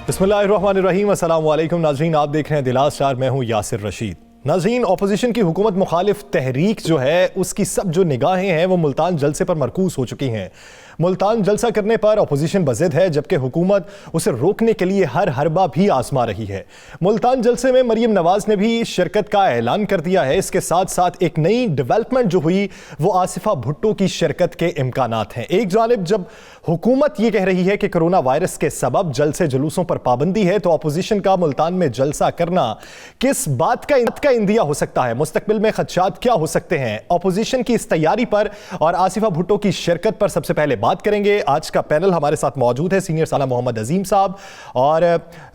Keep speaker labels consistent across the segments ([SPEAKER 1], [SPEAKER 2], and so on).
[SPEAKER 1] बिस्मिल्लाहिर्रहमानिर्रहीम, अस्सलाम वालेकुम नाज़रीन, आप देख रहे हैं दिलास स्टार। मैं हूं यासिर रशीद। नाज़रीन, अपोजिशन की हुकूमत मुखालिफ तहरीक जो है उसकी सब जो निगाहें हैं वो मुल्तान जलसे पर मरकूज हो चुकी हैं। मुल्तान जलसा करने पर अपोजिशन बज़िद है, जबकि हुकूमत उसे रोकने के लिए हर हरबा भी आजमा रही है। मुल्तान जलसे में मरीम नवाज ने भी शिरकत का ऐलान कर दिया है। इसके साथ साथ एक नई डेवलपमेंट जो हुई वो आसिफा भुट्टो की शिरकत के इम्कानात हैं। एक जानिब जब हुकूमत ये कह रही है कि कोरोना वायरस के सबब जलसे जुलूसों पर पाबंदी है, तो अपोजिशन का मुल्तान में जलसा करना किस बात का इंदिया हो सकता है, मुस्तकबिल में खदशात क्या हो सकते हैं, अपोजिशन की इस तैयारी पर और आसिफा भुट्टो की शिरकत पर सबसे पहले बात करेंगे। आज का पैनल हमारे साथ मौजूद है सीनियर साला मोहम्मद अजीम साहब और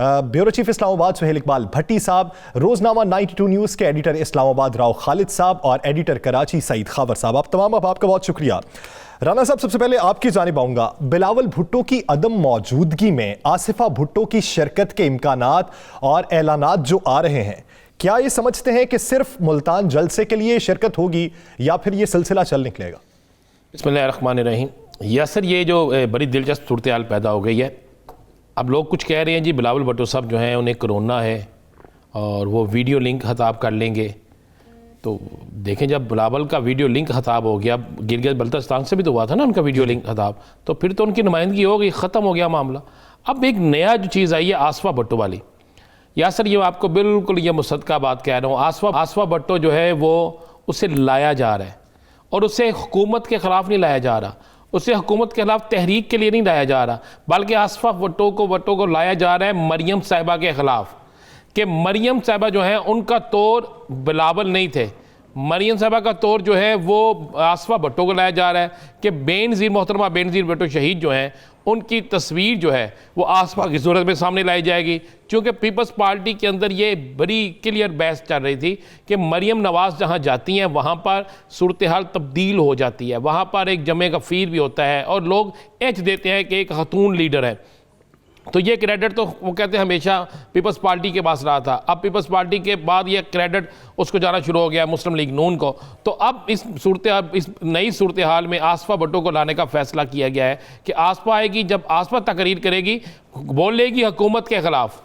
[SPEAKER 1] ब्यूरो चीफ इस्लामाबाद सुहेल इकबाल भट्टी साहब, रोजनामा 92 न्यूज़ के एडिटर इस्लामाबाद राव खालिद साहब और एडिटर कराची सईद खावर साहब। आप तमाम आपका बहुत शुक्रिया। राना साहब, सबसे पहले आपकी जानिब आऊंगा। बिलावल भुट्टो की अदम मौजूदगी में आसिफा भुट्टो की शिरकत के इम्कानात और ऐलानात जो आ रहे हैं, क्या ये समझते हैं कि सिर्फ मुल्तान जलसे के लिए शिरकत होगी या फिर ये सिलसिला चल निकलेगा?
[SPEAKER 2] बिस्मिल्लाहिर्रहमानिर्रहीम। यासर, ये जो बड़ी दिलचस्प सूरत हाल पैदा हो गई है। अब लोग कुछ कह रहे हैं जी बिलावल भुट्टो साहब जो हैं उन्हें कोरोना है और वो वीडियो लिंक खताब कर लेंगे। तो देखें, जब बिलावल का वीडियो लिंक खताब हो गया, गिलगित बल्तिस्तान से भी तो हुआ था ना उनका वीडियो लिंक खताब, तो फिर तो उनकी नुमाइंदगी हो गई, ख़त्म हो गया मामला। अब एक नया जो चीज़ आई है आसिफा भुट्टो वाली। यासर, ये आपको बिल्कुल ये मुसद्दक़ा बात कह रहा हूँ। आसिफा भुट्टो जो है वो उसे लाया जा रहा है और उसे हुकूमत के ख़िलाफ़ नहीं लाया जा रहा, उसे हुकूमत के खिलाफ तहरीक के लिए नहीं लाया जा रहा, बल्कि आसिफा भुट्टो को लाया जा रहा है मरियम साहिबा के ख़िलाफ़। कि मरियम साहिबा जो है उनका तौर बिलावल नहीं थे, मरियम साहिबा का तौर जो है वो आसिफा भुट्टो को लाया जा रहा है कि बेनज़ीर मोहतरमा बेनज़ीर भुट्टो शहीद जो हैं उनकी तस्वीर जो है वो आसिफा की सूरत में सामने लाई जाएगी। क्योंकि पीपल्स पार्टी के अंदर ये बड़ी क्लियर बहस चल रही थी कि मरियम नवाज़ जहाँ जाती हैं वहाँ पर सूरत हाल तब्दील हो जाती है, वहाँ पर एक जमे गफ़ीर भी होता है और लोग एच देते हैं कि एक खातून लीडर है। तो ये क्रेडिट तो वो कहते हैं हमेशा पीपल्स पार्टी के पास रहा था। अब पीपल्स पार्टी के बाद ये क्रेडिट उसको जाना शुरू हो गया मुस्लिम लीग नून को। तो अब इस नई सूरत हाल में आसिफा भुट्टो को लाने का फैसला किया गया है कि आसिफा आएगी, जब आसिफा तकरीर करेगी, बोलेगी हुकूमत के ख़िलाफ़,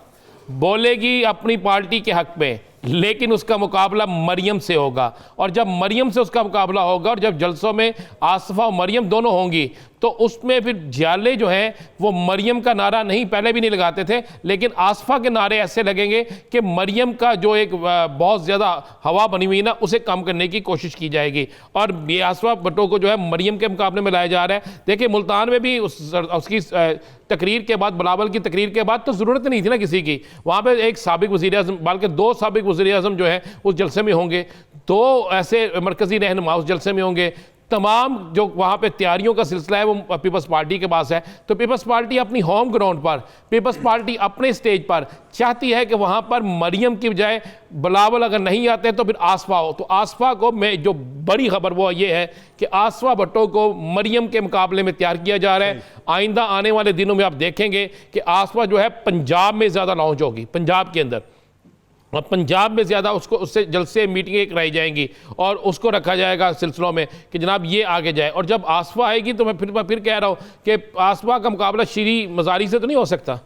[SPEAKER 2] बोलेगी अपनी पार्टी के हक़ में, लेकिन उसका मुकाबला मरियम से होगा। और जब मरियम से उसका मुकाबला होगा और जब जलसों में आसिफा और मरियम दोनों होंगी तो उसमें फिर जाले जो हैं वो मरियम का नारा नहीं, पहले भी नहीं लगाते थे, लेकिन आसिफा के नारे ऐसे लगेंगे कि मरियम का जो एक बहुत ज़्यादा हवा बनी हुई ना उसे कम करने की कोशिश की जाएगी। और ये आसिफा भुट्टो को जो है मरियम के मुकाबले में लाया जा रहा है। देखिए, मुल्तान में भी उसकी तकरीर के बाद, बिलावल की तकरीर के बाद तो ज़रूरत नहीं थी ना किसी की, वहाँ पर एक साबिक़ वज़ीर-ए-आज़म बल्कि 2 साबिक़ वज़ीर-ए-आज़म जो है उस जलसे में होंगे, 2 ऐसे मरकज़ी रहनुमा उस जलसे में होंगे। तमाम जो वहाँ पे तैयारियों का सिलसिला है वो पीपल्स पार्टी के पास है। तो पीपल्स पार्टी अपनी होम ग्राउंड पर, पीपल्स पार्टी अपने स्टेज पर चाहती है कि वहाँ पर मरियम की बजाय बिलावल अगर नहीं आते तो फिर आसिफा हो। तो आसिफा को मैं जो बड़ी खबर वो ये है कि आसिफा भुट्टो को मरियम के मुकाबले में तैयार किया जा रहा है। आइंदा आने वाले दिनों में आप देखेंगे कि आसिफा जो है पंजाब में ज़्यादा लॉन्च होगी, पंजाब के अंदर, और पंजाब में ज़्यादा उससे जलसे मीटिंगें कराई जाएंगी और उसको रखा जाएगा सिलसिलों में कि जनाब ये आगे जाए। और जब आसिफा आएगी तो मैं फिर कह रहा हूँ कि आसिफा का मुकाबला श्री मज़ारी से तो नहीं हो सकता,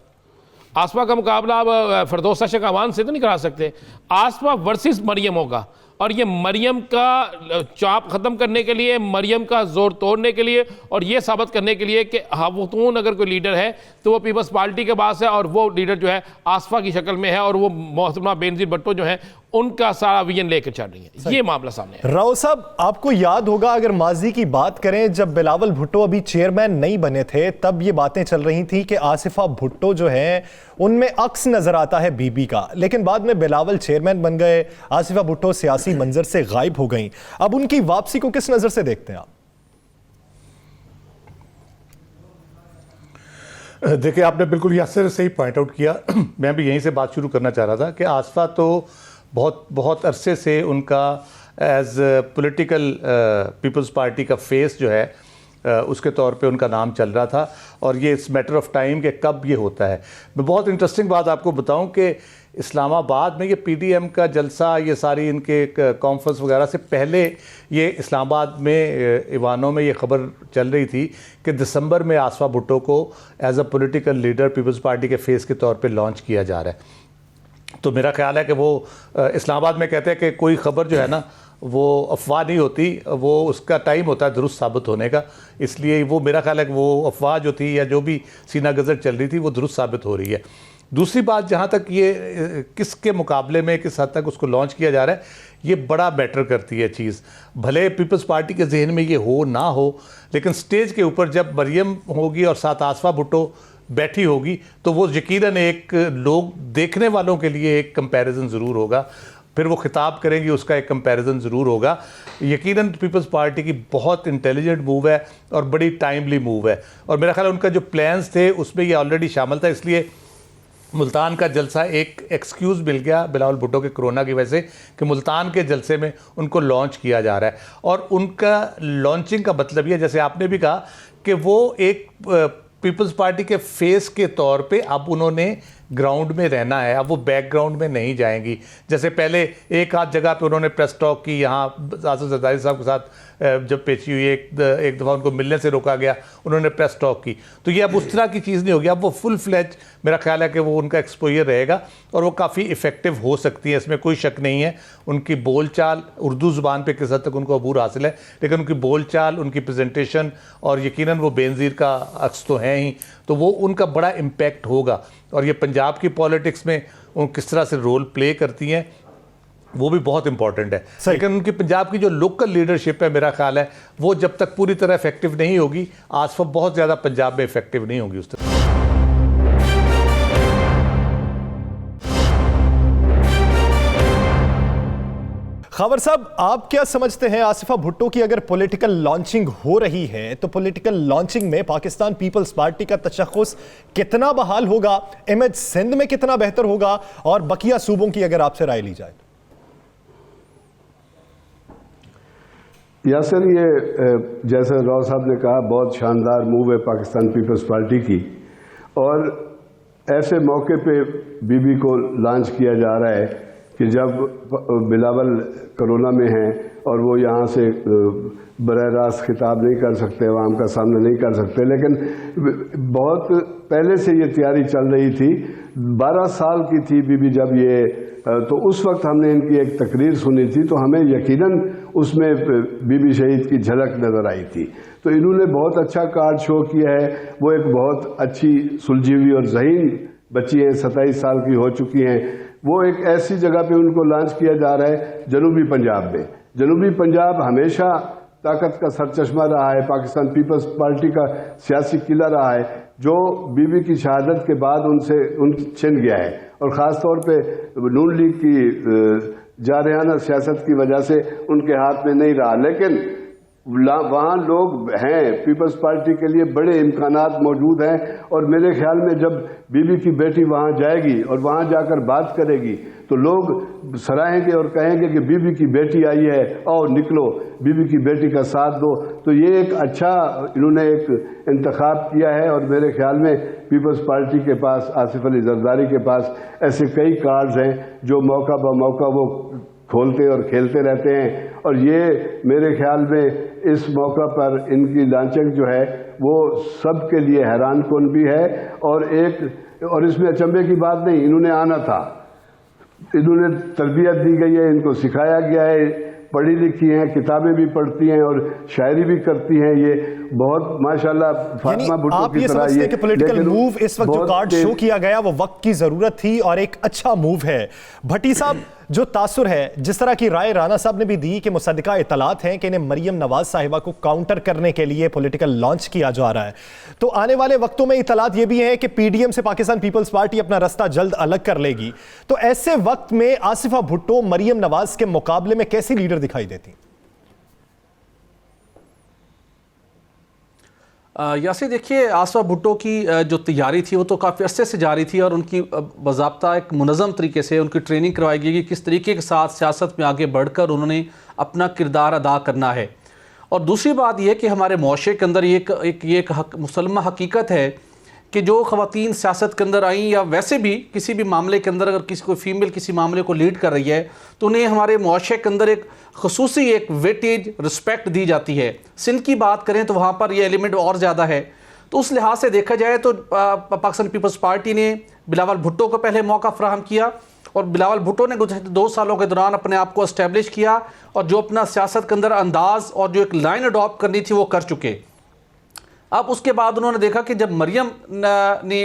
[SPEAKER 2] आसिफा का मुकाबला अब फरदौसा शकावान से तो नहीं करा सकते। आसिफा वर्सेस मरियम होगा और ये मरियम का चाप ख़त्म करने के लिए, मरियम का ज़ोर तोड़ने के लिए और ये साबित करने के लिए कि खातून अगर कोई लीडर है तो वो पीपल्स पार्टी के पास है और वो लीडर जो है आसिफा की शक्ल में है और वो मोहतरमा बेनज़ीर भुट्टो जो है उनका सारा विजन लेकर चल रही है। ये मामला सामने है।
[SPEAKER 1] राव साहब, आपको याद होगा, अगर माजी की बात करें, जब बिलावल भुट्टो अभी चेयरमैन नहीं बने थे तब ये बातें चल रही थी कि आसिफा भुट्टो जो है उनमें अक्स नजर आता है बीबी का, लेकिन बाद में बिलावल चेयरमैन बन गए, आसिफा भुट्टो सियासी मंजर से गायब हो गई। अब उनकी वापसी को किस नजर से देखते हैं आप?
[SPEAKER 3] देखिए, आपने बिल्कुल यासर सही पॉइंट आउट किया। मैं भी यहीं से बात शुरू करना चाह रहा था कि आसिफा तो बहुत अरसे से उनका एज पॉलिटिकल पीपल्स पार्टी का फेस जो है उसके तौर पे उनका नाम चल रहा था, और ये इट्स मैटर ऑफ टाइम कि कब ये होता है। मैं बहुत इंटरेस्टिंग बात आपको बताऊं कि इस्लामाबाद में ये पीडीएम का जलसा, ये सारी इनके कॉन्फ्रेंस वगैरह से पहले ये इस्लामाबाद में ईवानों में ये खबर चल रही थी कि दिसंबर में आसफा भुट्टो को as a political leader peoples party के फेस के तौर पे लॉन्च किया जा रहा है। तो मेरा ख्याल है कि वो इस्लामाबाद में कहते हैं कि कोई खबर जो है ना वो अफवाह नहीं होती, वो उसका टाइम होता है दुरुस्त साबित होने का। इसलिए वो मेरा ख्याल है कि वो अफवाह जो थी या जो भी सीना गजर चल रही थी वो दुरुस्त साबित हो रही है। दूसरी बात, जहाँ तक ये किसके मुकाबले में किस हद तक उसको लॉन्च किया जा रहा है, ये बड़ा मैटर करती है चीज़। भले पीपल्स पार्टी के जहन में ये हो ना हो, लेकिन स्टेज के ऊपर जब मरियम होगी और साथ आसफा भुट्टो बैठी होगी तो वो यकीनन एक लोग देखने वालों के लिए एक कंपैरिजन ज़रूर होगा। फिर वो खिताब करेंगी, उसका एक कंपैरिजन ज़रूर होगा। यकीनन पीपल्स पार्टी की बहुत इंटेलिजेंट मूव है और बड़ी टाइमली मूव है, और मेरा ख्याल उनका जो प्लान्स थे उसमें ये ऑलरेडी शामिल था। इसलिए मुल्तान का जलसा एक एक्सक्यूज़ मिल गया बिलावल भुट्टो के कोरोना की वजह से कि मुल्तान के जलसे में उनको लॉन्च किया जा रहा है। और उनका लॉन्चिंग का मतलब ये, जैसे आपने भी कहा, कि वो एक पीपल्स पार्टी के फेस के तौर पे अब उन्होंने ग्राउंड में रहना है। अब वो बैकग्राउंड में नहीं जाएंगी। जैसे पहले एक आध जगह पे उन्होंने प्रेस टॉक की, यहाँ आसिफ जरदारी साहब के साथ जब पेशी हुई, एक दफ़ा उनको मिलने से रोका गया, उन्होंने प्रेस टॉक की। तो ये अब उस तरह की चीज़ नहीं होगी। अब वो फुल फ्लैज, मेरा ख्याल है कि वो उनका एक्सपोजर रहेगा और वो काफ़ी इफ़ेक्टिव हो सकती है, इसमें कोई शक नहीं है। उनकी बोलचाल, उर्दू ज़ुबान पे किस हद तक उनको अबूर हासिल है, लेकिन उनकी बोलचाल, उनकी प्रेजेंटेशन, और यकीनन वो बेनज़ीर का अक्स तो हैं ही, तो वो उनका बड़ा इम्पैक्ट होगा। और ये पंजाब की पॉलिटिक्स में वो किस तरह से रोल प्ले करती हैं वो भी बहुत इंपॉर्टेंट है। लेकिन उनकी पंजाब की जो लोकल लीडरशिप है, मेरा ख्याल है वो जब तक पूरी तरह इफेक्टिव नहीं होगी, आसफा बहुत ज़्यादा पंजाब में इफेक्टिव नहीं होगी उस तरह।
[SPEAKER 1] खबर साहब, आप क्या समझते हैं, आसिफा भुट्टो की अगर पॉलिटिकल लॉन्चिंग हो रही है तो पॉलिटिकल लॉन्चिंग में पाकिस्तान पीपल्स पार्टी का तशख़्ख़ुस कितना बहाल होगा, इमेज सिंध में कितना बेहतर होगा, और बकिया सूबों की अगर आपसे राय ली जाए?
[SPEAKER 4] यासिर, ये जैसे राव साहब ने कहा, बहुत शानदार मूव है पाकिस्तान पीपल्स पार्टी की, और ऐसे मौके पे बीबी को लॉन्च किया जा रहा है कि जब बिलावल कोरोना में हैं और वो यहाँ से बरह रास्त खिताब नहीं कर सकते, आवाम का सामना नहीं कर सकते, लेकिन बहुत पहले से ये तैयारी चल रही थी। 12 साल की थी बीबी जब ये, तो उस वक्त हमने इनकी एक तकरीर सुनी थी, तो हमें यकीनन उसमें बीबी शहीद की झलक नज़र आई थी। तो इन्होंने बहुत अच्छा कार्ड शो किया है। वो एक बहुत अच्छी सुलझी हुई और ज़हीन बच्ची हैं, 27 साल की हो चुकी हैं। वो एक ऐसी जगह पे उनको लॉन्च किया जा रहा है जनूबी पंजाब में। जनूबी पंजाब हमेशा ताकत का सरचश्मा रहा है, पाकिस्तान पीपल्स पार्टी का सियासी किला रहा है, जो बीबी की शहादत के बाद उन छिन गया है, और ख़ास तौर पे नून लीग की जारहाना सियासत की वजह से उनके हाथ में नहीं रहा। लेकिन वहाँ लोग हैं, पीपल्स पार्टी के लिए बड़े इम्कानात मौजूद हैं, और मेरे ख्याल में जब बीबी की बेटी वहाँ जाएगी और वहाँ जाकर बात करेगी तो लोग सराहेंगे और कहेंगे कि बीबी की बेटी आई है, और निकलो बीबी की बेटी का साथ दो। तो ये एक अच्छा इन्होंने एक इंतखाब किया है, और मेरे ख्याल में पीपल्स पार्टी के पास, आसिफ अली जरदारी के पास ऐसे कई कार्ड्स हैं जो मौका ब मौका वो खोलते और खेलते रहते हैं। और ये मेरे ख्याल में इस मौका पर इनकी लॉन्चिंग जो है वो सबके लिए हैरान कुन भी है, और इसमें अचंभे की बात नहीं, इन्होंने आना था, इन्होंने तरबियत दी गई है, इनको सिखाया गया है, पढ़ी लिखी हैं, किताबें भी पढ़ती हैं और शायरी भी करती हैं। ये बहुत माशाल्लाह फातिमा भुट्टो
[SPEAKER 1] आप ये समझते हैं कि पॉलिटिकल मूव इस वक्त जो कार्ड शो किया गया वो वक्त की जरूरत थी और एक अच्छा मूव है। भट्टी साहब, जो तासुर है, जिस तरह की राय राना साहब ने भी दी कि मुसद्दिका इतलात हैं कि इन्हें मरियम नवाज साहिबा को काउंटर करने के लिए पॉलिटिकल लॉन्च किया जा रहा है, तो आने वाले वक्तों में इतलात ये भी है कि पीडीएम से पाकिस्तान पीपल्स पार्टी अपना रास्ता जल्द अलग कर लेगी। तो ऐसे वक्त में आसिफा भुट्टो मरियम नवाज के मुकाबले में कैसी लीडर दिखाई देती?
[SPEAKER 5] यासी, देखिए, आसिफा भुट्टो की जो तैयारी थी वो तो काफ़ी अरसे से जारी थी, और उनकी बाज़ाब्ता एक मुनज़्ज़म तरीके से उनकी ट्रेनिंग करवाई गई कि किस तरीके के साथ सियासत में आगे बढ़कर उन्होंने अपना किरदार अदा करना है। और दूसरी बात यह कि हमारे मुआशरे के अंदर ये एक मुसलमा हकीकत है कि जो ख़वातीन सियासत के अंदर आई या वैसे भी किसी भी मामले के अंदर अगर किसी को फीमेल किसी मामले को लीड कर रही है तो उन्हें हमारे मुआशरे के अंदर एक खसूसी एक वेटेज रिस्पेक्ट दी जाती है। सिंध की बात करें तो वहाँ पर ये एलिमेंट और ज़्यादा है। तो उस लिहाज से देखा जाए तो पाकिस्तान पीपल्स पार्टी ने बिलावल भुट्टो को पहले मौका फराहम किया और बिलावल भुट्टो ने गुज़श्ता 2 सालों के दौरान अपने आप को इस्टेब्लिश किया और जो अपना सियासत के अंदर अंदाज़ और जो एक लाइन अडॉप्ट करनी थी वो कर चुके। अब उसके बाद उन्होंने देखा कि जब मरियम ने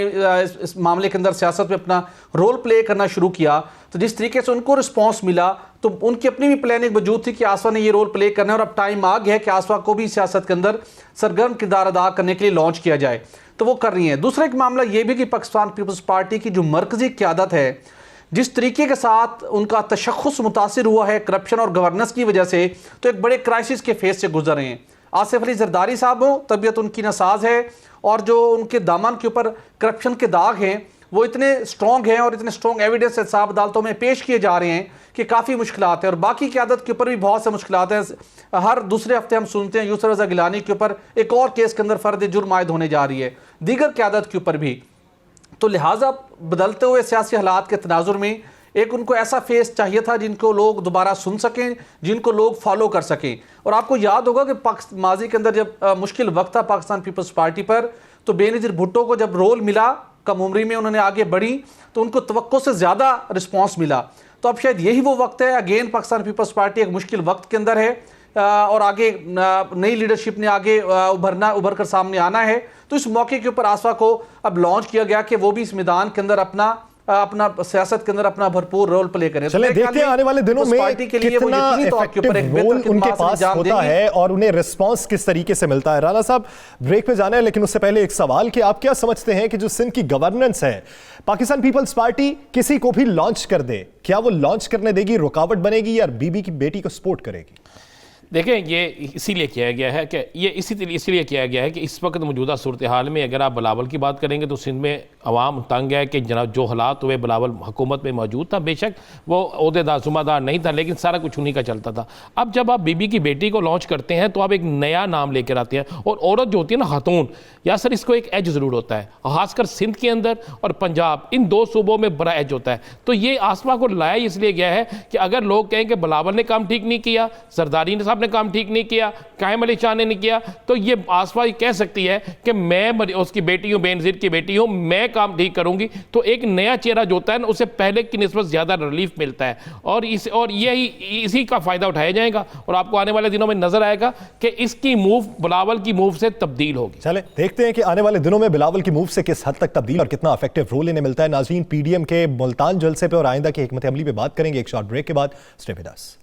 [SPEAKER 5] इस मामले के अंदर सियासत में अपना रोल प्ले करना शुरू किया तो जिस तरीके से उनको रिस्पांस मिला तो उनकी अपनी भी प्लानिंग वजूद थी कि आसवा ने ये रोल प्ले करना है और अब टाइम आ गया है कि आसवा को भी सियासत के अंदर सरगर्म किरदार अदा करने के लिए लॉन्च किया जाए, तो वो कर रही हैं। दूसरा एक मामला ये भी कि पाकिस्तान पीपल्स पार्टी की जो मरकज़ी क़यादत है, जिस तरीके के साथ उनका तशख़्ख़ुस मुतासिर हुआ है करप्शन और गवर्नेंस की वजह से, तो एक बड़े क्राइसिस के फेस से गुजर रहे हैं। आसिफ अली जरदारी साहब हो, तबीयत उनकी नासाज है और जो उनके दामन के ऊपर करप्शन के दाग हैं वो इतने स्ट्रॉन्ग हैं और इतने स्ट्रॉन्ग एविडेंस हिसाब अदालतों में पेश किए जा रहे हैं कि काफ़ी मुश्किलात हैं और बाकी क़यादत के ऊपर भी बहुत से मुश्किलात हैं। हर दूसरे हफ्ते हम सुनते हैं यूसुफ रज़ा गिलानी के ऊपर एक और केस के अंदर फ़र्द जुर्म आयद होने जा रही है, दीगर क़यादत के ऊपर भी। तो लिहाजा बदलते हुए सियासी हालात के तनाजुर में एक उनको ऐसा फेस चाहिए था जिनको लोग दोबारा सुन सकें, जिनको लोग फॉलो कर सकें। और आपको याद होगा कि माजी के अंदर जब मुश्किल वक्त था पाकिस्तान पीपल्स पार्टी पर, तो बेनज़ीर भुट्टो को जब रोल मिला, कम उम्री में उन्होंने आगे बढ़ी तो उनको तवक्को से ज़्यादा रिस्पांस मिला। तो अब शायद यही वो वक्त है, अगेन पाकिस्तान पीपल्स पार्टी एक मुश्किल वक्त के अंदर है और आगे नई लीडरशिप ने आगे उभर कर सामने आना है। तो इस मौके के ऊपर आसवा को अब लॉन्च किया गया कि वो भी इस मैदान के अंदर अपना सियासत के अंदर अपना भरपूर रोल प्ले करें।
[SPEAKER 1] चले देखते हैं आने वाले दिनों में कितना इफेक्टिव रोल उनके पास होता है और उन्हें रिस्पांस किस तरीके से मिलता है। राना साहब, ब्रेक पे जाना है लेकिन उससे पहले एक सवाल कि आप क्या समझते हैं कि जो सिंध की गवर्नेंस है, पाकिस्तान पीपल्स पार्टी किसी को भी लॉन्च कर दे, क्या वो लॉन्च करने देगी, रुकावट बनेगी या बीबी की बेटी को सपोर्ट करेगी?
[SPEAKER 2] देखें, ये इसीलिए किया गया है कि ये इसीलिए किया गया है कि इस वक्त मौजूदा सूरत हाल में अगर आप बिलावल की बात करेंगे तो सिंध में अवाम तंग है कि जनाब जो हालात हुए, बिलावल हुकूमत में मौजूद था, बेशक वो ओहदेदार जुम्मेदार नहीं था लेकिन सारा कुछ उन्हीं का चलता था। अब जब आप बीबी की बेटी को लॉन्च करते हैं तो आप एक नया नाम लेकर आते हैं और औरत जो होती है ना, खातून, या सर इसको एक एज ज़रूर होता है, खासकर सिंध के अंदर और पंजाब, इन 2 सूबों में बड़ा एज होता है। तो ये आसमा को लाया इसलिए गया है कि अगर लोग कहें कि बिलावल ने काम ठीक नहीं किया, जरदारी साहब ने काम ठीक नहीं किया, कायम अली शाह ने नहीं किया, तो ये आसमा कह सकती है कि मैं उसकी बेटी हूँ, बेनज़ीर की बेटी हूँ, मैं काम ठीक करूंगी। तो एक नया चेहरा जो होता है ना, उसे पहले की निस्बत ज़्यादा रिलीफ मिलता है और यही इसी का फ़ायदा उठाया जाएगा और आपको आने वाले दिनों में नजर आएगा कि इसकी मूव बिलावल की मूव से तब्दील होगी।
[SPEAKER 1] चले देखते हैं कि आने वाले दिनों में बिलावल की मूव से किस हद तक तब्दील और कितना इफेक्टिव रोल इन्हें मिलता है। नाज़रीन, पीडीएम के मुल्तान जलसे पे और आइंदा की हिकमत अमली पे बात करेंगे एक शॉर्ट ब्रेक के बाद। Stay with us.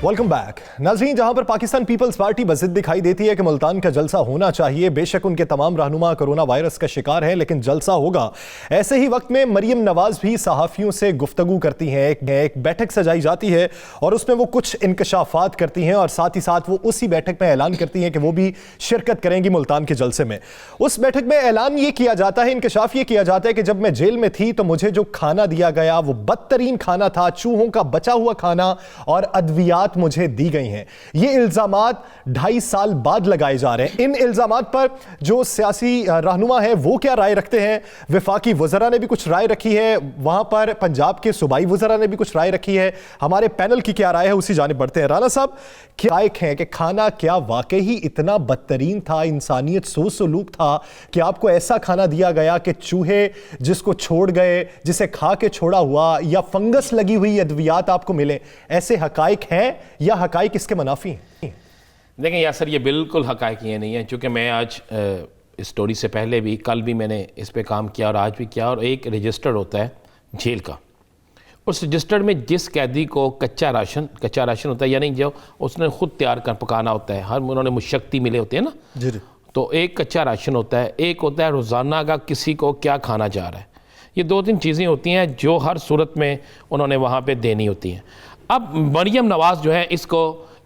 [SPEAKER 1] Welcome back. नाज़रीन, जहां पर पाकिस्तान पीपल्स पार्टी बज़िद दिखाई देती है कि मुल्तान का जलसा होना चाहिए, बेशक उनके तमाम रहनुमा कोरोना वायरस का शिकार है लेकिन जलसा होगा, ऐसे ही वक्त में मरियम नवाज भी सहाफ़ियों से गुफ्तगू करती हैं। एक बैठक सजाई जाती है और उसमें वो कुछ इंकशाफात करती हैं और साथ ही साथ वो उसी बैठक में ऐलान करती हैं कि वो भी शिरकत करेंगी मुल्तान के जलसे में। उस बैठक में ऐलान ये किया जाता है, इंकशाफ ये किया जाता है कि जब मैं जेल में थी तो मुझे जो खाना दिया गया वो बदतरीन खाना था, चूहों का बचा हुआ खाना और अद्वियात मुझे दी गई हैं। ये इल्जामात 2.5 साल बाद लगाए जा रहे हैं। इन इल्जामात पर जो सियासी रहनुमा है वो क्या राय रखते हैं? वफाकी वज़रा ने भी कुछ राय रखी है, वहां पर पंजाब के सूबाई वज़रा ने भी कुछ राय रखी है। हमारे पैनल की क्या राय है उसी जानिब बढ़ते हैं। राना साहब, क्या है कि खाना क्या वाकई ही इतना बदतरीन था, इंसानियत सोच सलूक था कि आपको ऐसा खाना दिया गया कि चूहे जिसको छोड़ गए, जिसे खा के छोड़ा हुआ या फंगस लगी हुई अद्वियात आपको मिले? ऐसे हकाइक हैं या हकाइक इसके मुनाफी हैं?
[SPEAKER 2] देखें यासर, ये बिल्कुल हकाइक ये नहीं है, क्योंकि मैं आज इस स्टोरी से पहले भी, कल भी मैंने इस पे काम किया और आज भी किया। और एक रजिस्टर होता है जेल का, उस रजिस्टर में जिस कैदी को कच्चा राशन होता है, यानी जो उसने खुद तैयार कर पकाना होता है, हर उन्होंने मुशक्ति मिले होते हैं ना जी। तो एक कच्चा राशन होता है, एक होता है रोज़ाना का किसी को क्या खाना जा रहा है। ये 2-3 चीज़ें होती हैं जो हर सूरत में उन्होंने वहाँ पे देनी होती हैं। अब मरियम नवाज़ जो है इसको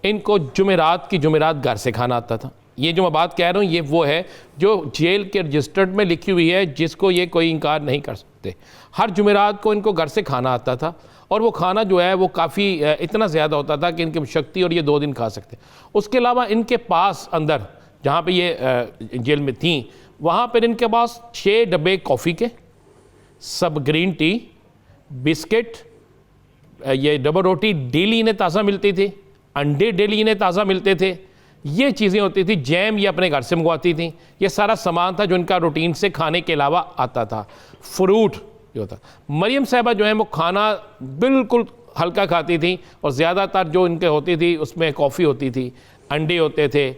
[SPEAKER 2] इनको जुमेरात की जुमेरात घर से खाना आता था। ये जो मैं बात कह रहा हूँ ये वो है जो जेल के रजिस्टर्ड में लिखी हुई है, जिसको ये कोई इनकार नहीं कर सकते। हर जुमेरात को इनको घर से खाना आता था और वो खाना जो है वो काफ़ी इतना ज़्यादा होता था कि इनकी शक्ति और ये 2 दिन खा सकते। उसके अलावा इनके पास अंदर जहाँ पे ये जेल में थी वहाँ पर इनके पास 6 डब्बे कॉफ़ी के, सब ग्रीन टी, बिस्किट, ये डबल रोटी डेली इन्हें ताज़ा मिलती थी, अंडे डेली इन्हें ताज़ा मिलते थे, ये चीज़ें होती थी। जैम ये अपने घर से मंगवाती थी। ये सारा सामान था जो इनका रूटीन से खाने के अलावा आता था। फ्रूट जो था, मरियम साहिबा जो है वो खाना बिल्कुल हल्का खाती थी और ज़्यादातर जो इनके होती थी उसमें कॉफ़ी होती थी, अंडे होते थे,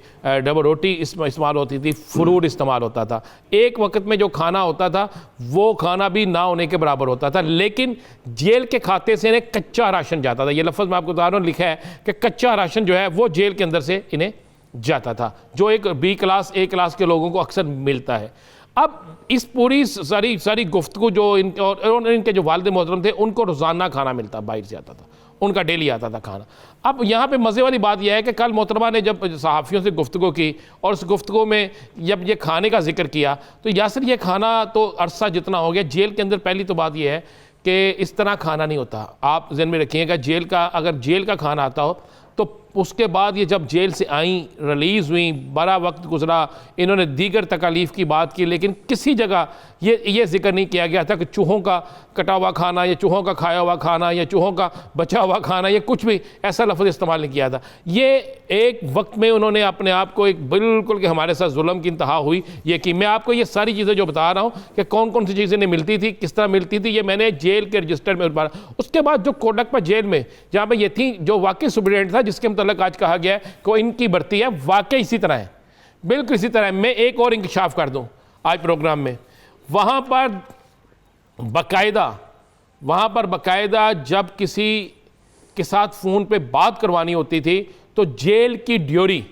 [SPEAKER 2] डबल रोटी इस्तेमाल होती थी, फ्रूट इस्तेमाल होता था। एक वक्त में जो खाना होता था वो खाना भी ना होने के बराबर होता था। लेकिन जेल के खाते से इन्हें कच्चा राशन जाता था। ये लफ्ज़ मैं आपको बता रहा हूँ, लिखा है कि कच्चा राशन जो है वो जेल के अंदर से इन्हें जाता था, जो एक बी क्लास ए क्लास के लोगों को अक्सर मिलता है। अब इस पूरी सारी गुफ्तगू जो इनके जो वालिद मोहतरम थे उनको रोज़ाना खाना मिलता, बाहर से आता था, उनका डेली आता था खाना। अब यहाँ पे मज़े वाली बात यह है कि कल मोहतरमा ने जब सहाफ़ियों से गुफ्तगू की और उस गुफ्तगू में जब ये खाने का जिक्र किया तो यासर ये खाना तो अरसा जितना हो गया जेल के अंदर। पहली तो बात यह है कि इस तरह खाना नहीं होता। आप ज़हन में रखिएगा, अगर जेल का खाना आता हो तो उसके बाद ये जब जेल से आई, रिलीज़ हुई, बड़ा वक्त गुजरा, इन्होंने दीगर तकालीफ की बात की, लेकिन किसी जगह ये जिक्र नहीं किया गया था कि चूहों का कटा हुआ खाना या चूहों का खाया हुआ खाना या चूहों का बचा हुआ खाना, ये कुछ भी ऐसा लफ्ज़ इस्तेमाल नहीं किया था। ये एक वक्त में उन्होंने अपने आप को एक बिल्कुल कि हमारे साथ जुल्म की इंतहा हुई ये कि मैं आपको ये सारी चीज़ें जो बता रहा हूँ कि कौन कौन सी चीज़ें नहीं मिलती थी, किस तरह मिलती थी, ये मैंने जेल के रजिस्टर में उतारा। उसके बाद जो कोडकपा जेल में जहाँ पर ये थी, जो वाकई सुप्रिटेंडेंट था जिसके मतलब आज कहा गया है कि इनकी भर्ती है, वाकई इसी तरह है, बिल्कुल इसी तरह है। मैं एक और इंकशाफ कर दूं आज प्रोग्राम में, वहाँ पर बाकायदा जब किसी के साथ फ़ोन पे बात करवानी होती थी तो जेल की ड्यूरी,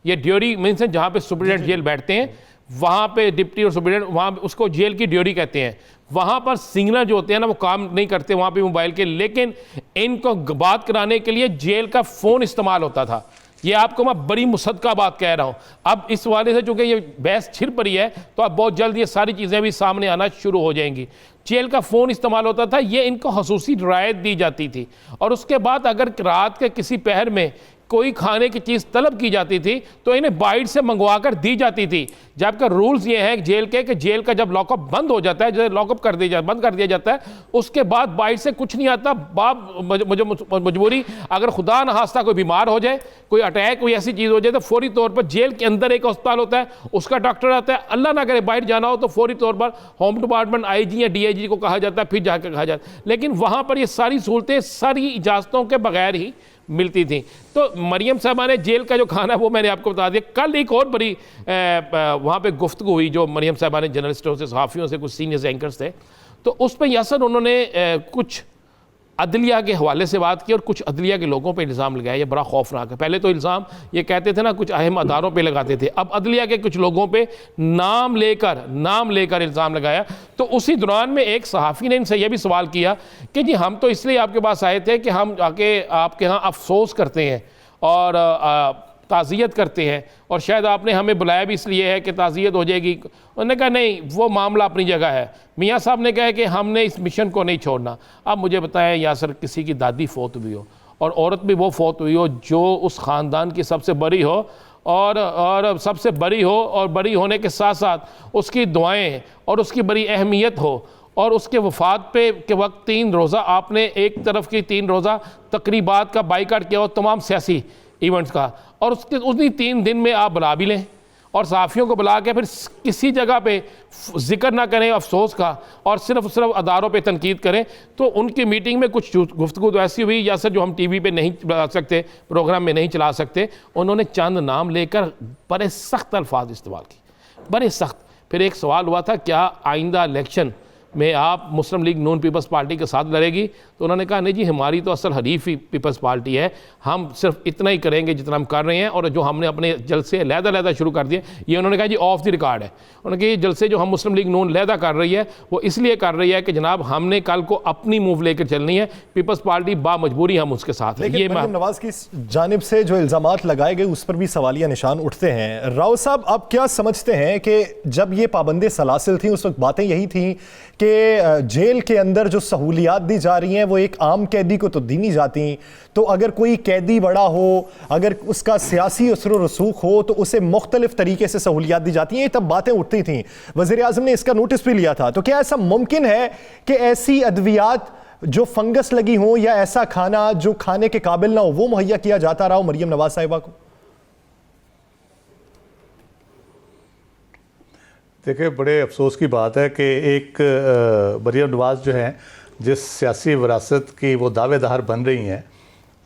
[SPEAKER 2] ये ड्यूरी मीन्स जहाँ पे सुप्रिटेंडेंट जेल बैठते हैं वहाँ पे डिप्टी और सुप्रिटेंडेंट, वहाँ उसको जेल की ड्यूरी कहते हैं। वहाँ पर सिग्नल जो होते हैं ना वो काम नहीं करते वहाँ पे मोबाइल के, लेकिन इनको बात कराने के लिए जेल का फ़ोन इस्तेमाल होता था। ये आपको मैं बड़ी मुसद्दका बात कह रहा हूँ। अब इस वाले से चूँकि ये बहस छिड़ पड़ी है तो अब बहुत जल्द ये सारी चीज़ें भी सामने आना शुरू हो जाएंगी। जेल का फ़ोन इस्तेमाल होता था, ये इनको खसूसी रियायत दी जाती थी और उसके बाद अगर रात के किसी पहर में कोई खाने की चीज़ तलब की जाती थी तो इन्हें बाइट से मंगवा कर दी जाती थी। जबकि रूल्स ये हैं जेल के कि जेल का जब लॉकअप बंद हो जाता है, जब लॉकअप बंद कर दिया जाता है, उसके बाद बाइट से कुछ नहीं आता। मुझे मजबूरी, अगर खुदा न खास्ता कोई बीमार हो जाए, कोई अटैक, कोई ऐसी चीज़ हो जाए तो फौरी तौर पर जेल के अंदर एक अस्पताल होता है, उसका डॉक्टर आता है। अल्लाह ना करे बाइट जाना हो तो फौरी तौर पर होम डिपार्टमेंट IG या DIG को कहा जाता है, फिर जाकर कहा जाता है। लेकिन वहाँ पर ये सारी सहूलतें सारी इजाज़तों के बगैर ही मिलती थी। तो मरियम साहबा ने जेल का जो खाना वो मैंने आपको बता दिया। कल एक और बड़ी वहाँ पे गुफ्तगू हुई जो मरियम साहबा ने जर्नलिस्टों से, सहाफ़ियों से, कुछ सीनियर एंकर्स थे, तो उस पर यासर उन्होंने कुछ अदलिया के हवाले से बात की और कुछ अदलिया के लोगों पे इल्ज़ाम लगाया। ये बड़ा खौफनाक है। पहले तो इल्ज़ाम ये कहते थे ना कुछ अहम अदारों पे लगाते थे, अब अदलिया के कुछ लोगों पे नाम लेकर इल्ज़ाम लगाया। तो उसी दौरान में एक सहाफ़ी ने इनसे यह भी सवाल किया कि जी हम तो इसलिए आपके पास आए थे कि हम जाके आपके यहाँ अफसोस करते हैं और ताज़ियत करते हैं और शायद आपने हमें बुलाया भी इसलिए है कि ताज़ियत हो जाएगी। उन्होंने कहा नहीं, वो मामला अपनी जगह है। मियाँ साहब ने कहा कि हमने इस मिशन को नहीं छोड़ना। अब मुझे बताएं यासर, किसी की दादी फौत हुई हो और औरत भी वो फौत हुई हो जो उस ख़ानदान की सबसे बड़ी हो और सबसे बड़ी हो और बड़ी होने के साथ साथ उसकी दुआएँ और उसकी बड़ी अहमियत हो और उसके वफ़ात पे के वक्त 3 रोज़ा आपने एक तरफ की 3 रोज़ा तकरीबात का बाइकाट किया हो, तमाम सियासी इवेंट्स का, और उसके उसी 3 दिन में आप बुला भी लें और सहाफ़ियों को बुला के फिर किसी जगह पे जिक्र ना करें अफसोस का और सिर्फ अदारों पे तनकीद करें। तो उनकी मीटिंग में कुछ गुफ्तगू तो ऐसी हुई या सर जो हम TV पे नहीं चला सकते, प्रोग्राम में नहीं चला सकते। उन्होंने चंद नाम लेकर बड़े सख्त अल्फाज इस्तेमाल किए, बड़े सख्त। फिर एक सवाल हुआ था क्या आइंदा इलेक्शन में आप मुस्लिम लीग नून पीपल्स पार्टी के साथ लड़ेगी? तो उन्होंने कहा नहीं जी, हमारी तो असल हरीफ ही पीपल्स पार्टी है, हम सिर्फ इतना ही करेंगे जितना हम कर रहे हैं, और जो हमने अपने जलसे लहदा शुरू कर दिए, ये उन्होंने कहा जी ऑफ द रिकॉर्ड है। उन्होंने कहा ये जलसे जो हम मुस्लिम लीग नून लहदा कर रही है वो इसलिए कर रही है कि जनाब हमने कल को अपनी मूव लेकर चलनी है, पीपल्स पार्टी बामजबूरी हम उसके साथ है।
[SPEAKER 1] लेकिन मरीम नवाज की जानिब से जो इल्जामात लगाए गए उस पर भी सवालिया निशान उठते हैं। राव साहब, आप क्या समझते हैं कि जब ये पाबंदी सलासिल थी उस वक्त बातें यही थी कि जेल के अंदर जो सहूलियात दी जा रही हैं वो एक आम कैदी को तो दी नहीं जाती, तो अगर कोई कैदी बड़ा हो, अगर उसका सियासी असर रसूख हो तो उसे मुख्तलिफ तरीके से सहूलियात दी जाती हैं, ये तब बातें उठती थीं। वज़ीर आज़म ने इसका नोटिस भी लिया था। तो क्या ऐसा मुमकिन है कि ऐसी अद्वियात जो फंगस लगी हो या ऐसा खाना जो खाने के काबिल ना हो वो मुहैया किया जाता रहा हो मरीम नवाज साहिबा को?
[SPEAKER 3] देखिए, बड़े अफसोस की बात है कि एक मरीम नवाज जो हैं, जिस सियासी विरासत की वो दावेदार बन रही हैं,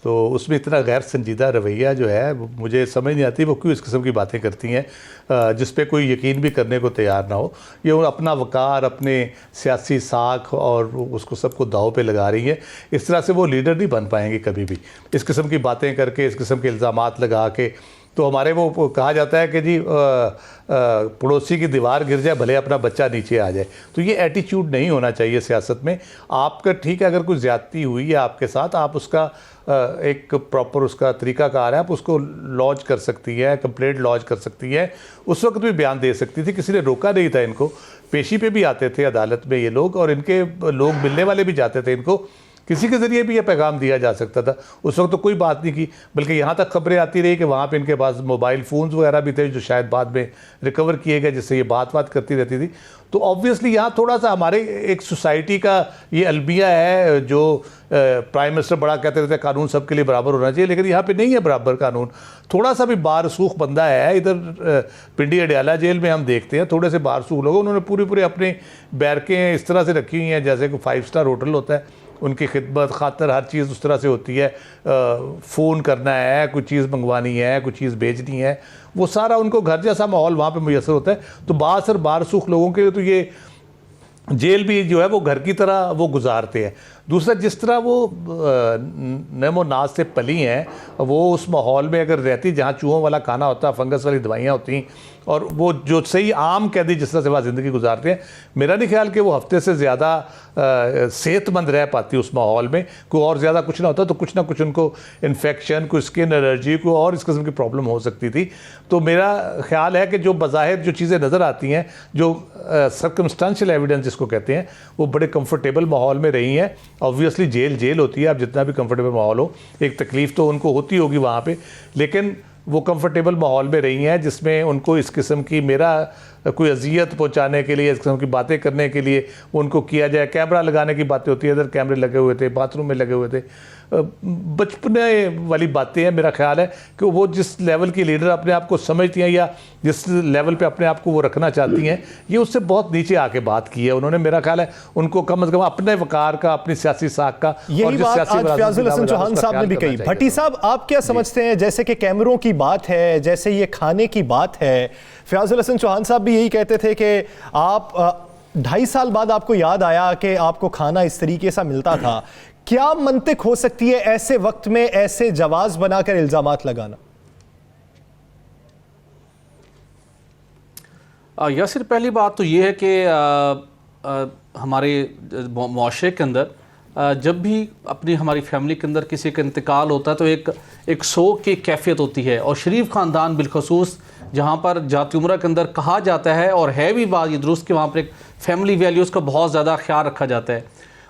[SPEAKER 3] तो उसमें इतना गैर संजीदा रवैया जो है मुझे समझ नहीं आती वो क्यों इस किस्म की बातें करती हैं जिस पे कोई यकीन भी करने को तैयार ना हो। ये वो अपना वक़ार, अपने सियासी साख और उसको सबको दाव पे लगा रही है। इस तरह से वो लीडर नहीं बन पाएंगे कभी भी, इस किस्म की बातें करके, इस किस्म के इल्ज़ामात लगा के। तो हमारे वो कहा जाता है कि जी पड़ोसी की दीवार गिर जाए भले अपना बच्चा नीचे आ जाए। तो ये एटीट्यूड नहीं होना चाहिए सियासत में। आपका ठीक है, अगर कोई ज़्यादती हुई है आपके साथ, आप उसका एक प्रॉपर उसका तरीक़ाकार है, आप उसको लॉन्च कर सकती है, कंप्लेंट लॉन्च कर सकती है। उस वक्त भी बयान दे सकती थी, किसी ने रोका नहीं था इनको। पेशी पे भी आते थे अदालत में ये लोग, और इनके लोग मिलने वाले भी जाते थे इनको, किसी के ज़रिए भी ये पैगाम दिया जा सकता था। उस वक्त तो कोई बात नहीं की, बल्कि यहाँ तक खबरें आती रही कि वहाँ पे इनके पास मोबाइल फ़ोन्स वगैरह भी थे जो शायद बाद में रिकवर किए गए, जिससे ये बात करती रहती थी। तो ऑब्वियसली यहाँ थोड़ा सा हमारे एक सोसाइटी का ये अलमिया है जो प्राइम मिनिस्टर बड़ा कहते रहते हैं कानून सबके लिए बराबर होना चाहिए, लेकिन यहाँ पे नहीं है बराबर कानून। थोड़ा सा भी बारसूख बंदा है, इधर पिंडी अडयाला जेल में हम देखते हैं थोड़े से बारसूख लोग, उन्होंने पूरे अपने बैरकें इस तरह से रखी हुई हैं जैसे कोई 5 स्टार होटल होता है। उनकी खिदमत खातर हर चीज़ उस तरह से होती है। फ़ोन करना है, कोई चीज़ मंगवानी है, कोई चीज़ बेचनी है, वो सारा उनको घर जैसा माहौल वहाँ पे मुयसर होता है। तो बासर बारसूख लोगों के लिए तो ये जेल भी जो है वो घर की तरह वो गुजारते हैं। दूसरा, जिस तरह वो नमो नाज से पली हैं, वो उस माहौल में अगर रहती जहाँ चूहों वाला खाना होता, फंगस वाली दवाइयाँ होती, और वो जो सही आम कैदी जिस तरह से वह ज़िंदगी गुजारते हैं, मेरा नहीं ख्याल कि वो हफ्ते से ज़्यादा सेहतमंद रह पाती उस माहौल में। कोई और ज़्यादा कुछ ना होता तो कुछ ना कुछ उनको इन्फेक्शन, कोई स्किन एलर्जी, कोई और इस किस्म की प्रॉब्लम हो सकती थी। तो मेरा ख्याल है कि जो बज़ाहिर जो चीज़ें नज़र आती हैं, जो सर्कमस्टेंशियल एविडेंस जिसको कहते हैं, वो बड़े कंफर्टेबल माहौल में रही हैं। ऑब्वियसली जेल होती है, आप जितना भी कंफर्टेबल माहौल हो, एक तकलीफ़ तो उनको होती होगी वहाँ पे, लेकिन वो कंफर्टेबल माहौल में रही हैं जिसमें उनको इस किस्म की मेरा कोई अजियत पहुंचाने के लिए, इस किस्म की बातें करने के लिए उनको किया जाए। कैमरा लगाने की बातें होती है, इधर कैमरे लगे हुए थे, बाथरूम में लगे हुए थे, बचपने वाली बातें हैं। मेरा ख्याल है कि वो जिस लेवल की लीडर अपने आप को समझती हैं या जिस लेवल पे अपने आप को वो रखना चाहती हैं, ये उससे बहुत नीचे आके बात की है उन्होंने। मेरा ख्याल है उनको कम से कम अपने वकार का, अपनी सियासी साख का,
[SPEAKER 1] यही बात आज फयाजुल हसन चौहान साहब ने भी कही। भट्टी साहब, आप क्या समझते हैं, जैसे कि कैमरों की बात है, जैसे ये खाने की बात है, फयाजुल हसन चौहान साहब भी यही कहते थे कि आप 2.5 साल बाद आपको याद आया कि आपको खाना इस तरीके से मिलता था। क्या मंतिक हो सकती है ऐसे वक्त में ऐसे जवाज बनाकर इल्जामात लगाना?
[SPEAKER 5] यासिर, पहली बात तो ये है कि हमारे मुआशरे के अंदर जब भी अपनी हमारी फैमिली के अंदर किसी का इंतकाल होता है तो एक सोग की कैफियत होती है। और शरीफ ख़ानदान बिलखसूस, जहाँ पर जाती उम्रा के अंदर कहा जाता है और है भी बात ये दुरुस्त कि वहाँ पर एक फैमिली वैल्यूज़ का बहुत ज़्यादा ख्याल रखा जाता है।